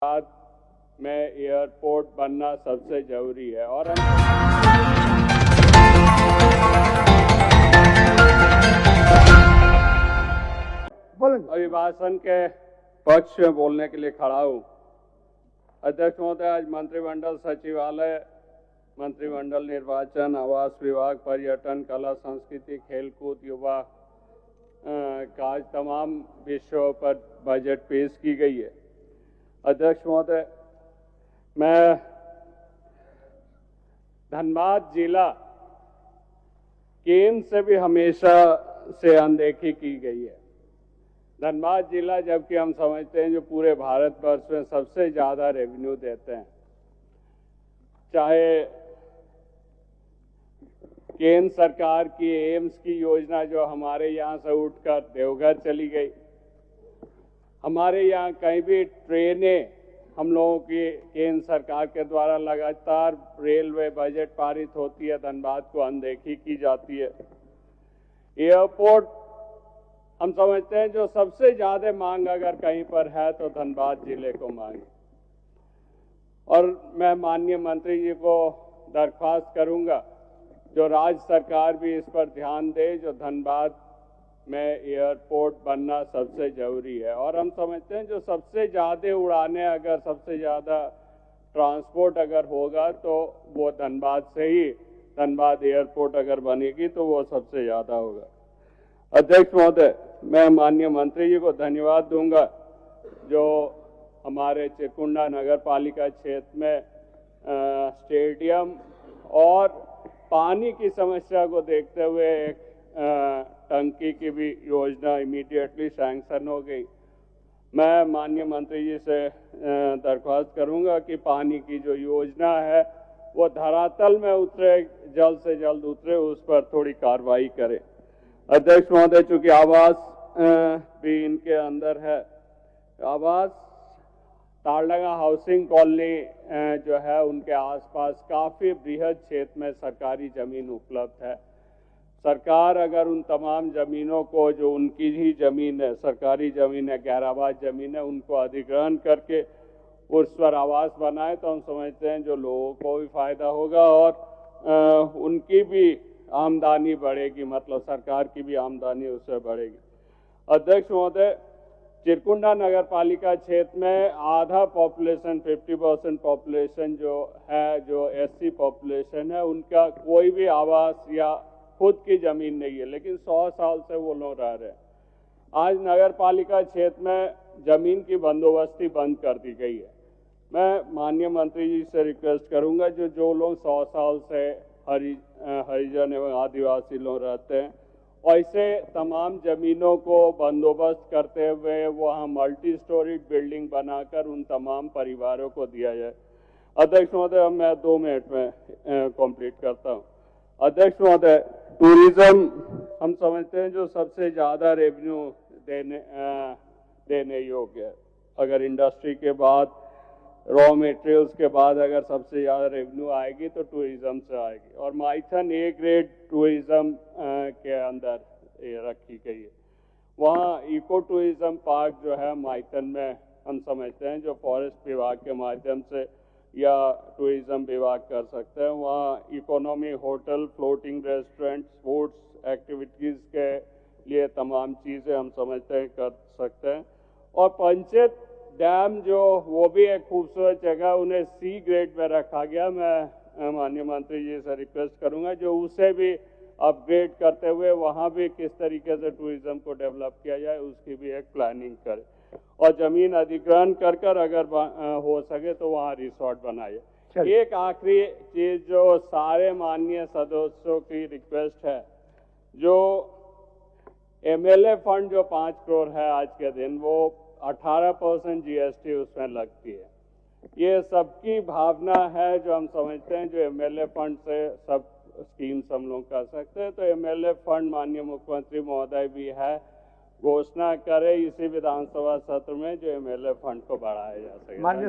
बाद में एयरपोर्ट बनना सबसे जरूरी है। और अभिभाषण के पक्ष में बोलने के लिए खड़ा हूं। अध्यक्ष महोदय, आज मंत्रिमंडल सचिवालय, मंत्रिमंडल निर्वाचन, आवास विभाग, पर्यटन, कला संस्कृति, खेलकूद, युवा कार्य तमाम विषयों पर बजट पेश की गई है। अध्यक्ष महोदय, मैं धनबाद जिला केंद्र से भी हमेशा से अनदेखी की गई है। धनबाद जिला, जबकि हम समझते हैं जो पूरे भारतवर्ष में सबसे ज्यादा रेवेन्यू देते हैं, चाहे केंद्र सरकार की एम्स की योजना जो हमारे यहाँ से उठकर देवघर चली गई, हमारे यहाँ कहीं भी ट्रेनें हम लोगों की केंद्र सरकार के द्वारा लगातार रेलवे बजट पारित होती है, धनबाद को अनदेखी की जाती है। एयरपोर्ट हम समझते हैं जो सबसे ज्यादा मांग अगर कहीं पर है तो धनबाद जिले को मांग। और मैं माननीय मंत्री जी को दरख्वास्त करूंगा जो राज्य सरकार भी इस पर ध्यान दे, जो धनबाद में एयरपोर्ट बनना सबसे जरूरी है। और हम समझते हैं जो सबसे ज्यादा उड़ाने, अगर सबसे ज्यादा ट्रांसपोर्ट अगर होगा तो वो धनबाद से ही, धनबाद एयरपोर्ट अगर बनेगी तो वो सबसे ज्यादा होगा। अध्यक्ष महोदय, मैं माननीय मंत्री जी को धन्यवाद दूंगा जो हमारे चिरकुंडा नगर पालिका क्षेत्र में स्टेडियम और पानी की समस्या को देखते हुए एक टंकी की भी योजना इमीडिएटली सैंक्शन हो गई। मैं माननीय मंत्री जी से दरख्वास्त करूंगा कि पानी की जो योजना है वो धरातल में उतरे, जल्द से जल्द उतरे, उस पर थोड़ी कार्रवाई करें। अध्यक्ष महोदय, चूंकि आवास भी इनके अंदर है, आवास ताड़लगा हाउसिंग कॉलोनी जो है उनके आसपास काफी बृहद क्षेत्र में सरकारी जमीन उपलब्ध है। सरकार अगर उन तमाम जमीनों को, जो उनकी ही जमीन है, सरकारी जमीन है, गैराबाद जमीन है, उनको अधिग्रहण करके उस पर आवास बनाए तो हम समझते हैं जो लोगों को भी फायदा होगा और उनकी भी आमदनी बढ़ेगी, मतलब सरकार की भी आमदनी उससे बढ़ेगी। अध्यक्ष महोदय, चिरकुंडा नगर पालिका क्षेत्र में आधा पॉपुलेशन, 50% पॉपुलेशन जो है, जो एससी पॉपुलेशन है, उनका कोई भी आवास या खुद की जमीन नहीं है, लेकिन 100 साल से वो लोग रह रहे हैं। आज नगर पालिका क्षेत्र में जमीन की बंदोबस्ती बंद कर दी गई है। मैं माननीय मंत्री जी से रिक्वेस्ट करूंगा जो लोग 100 साल से हरिजन एवं आदिवासी लोग रहते हैं, ऐसे तमाम जमीनों को बंदोबस्त करते हुए वहाँ मल्टी स्टोरीड बिल्डिंग बनाकर उन तमाम परिवारों को दिया जाए। अध्यक्ष महोदय, मैं 2 मिनट में कंप्लीट करता हूँ। अध्यक्ष महोदय, टूरिज्म हम समझते हैं जो सबसे ज्यादा रेवेन्यू देने योग्य है। अगर इंडस्ट्री के बाद, रॉ मटेरियल्स के बाद अगर सबसे ज्यादा रेवेन्यू आएगी तो टूरिज्म से आएगी। और माइथन ए ग्रेड टूरिज्म के अंदर ये रखी गई है। वहाँ इको टूरिज्म पार्क जो है माइथन में, हम समझते हैं जो फॉरेस्ट विभाग के माध्यम से या टूरिज्म विभाग कर सकते हैं। वहाँ economy hotel, floating restaurant, sports activities के लिए तमाम चीजें हम समझते हैं कर सकते हैं। और पंचायत डैम जो, वो भी एक खूबसूरत जगह, उन्हें सी ग्रेड में रखा गया। मैं माननीय मंत्री जी से रिक्वेस्ट करूंगा जो उसे भी अपग्रेड करते हुए वहां भी किस तरीके से टूरिज्म को डेवलप किया जाए उसकी भी एक प्लानिंग करें। और जमीन अधिग्रहण कर अगर हो सके तो वहाँ रिसोर्ट बनाए। एक आखिरी चीज जो सारे माननीय सदस्यों की रिक्वेस्ट है, जो एमएलए फंड जो 5 करोड़ है आज के दिन, वो 18% जीएसटी उसमें लगती है। ये सबकी भावना है जो हम समझते हैं जो एमएलए फंड से सब स्कीम्स हम लोग कर सकते हैं। तो एमएलए फंड माननीय मुख्यमंत्री महोदय भी है, घोषणा करे इसी विधानसभा सत्र में जो एमएलए फंड को बढ़ाया जा सके।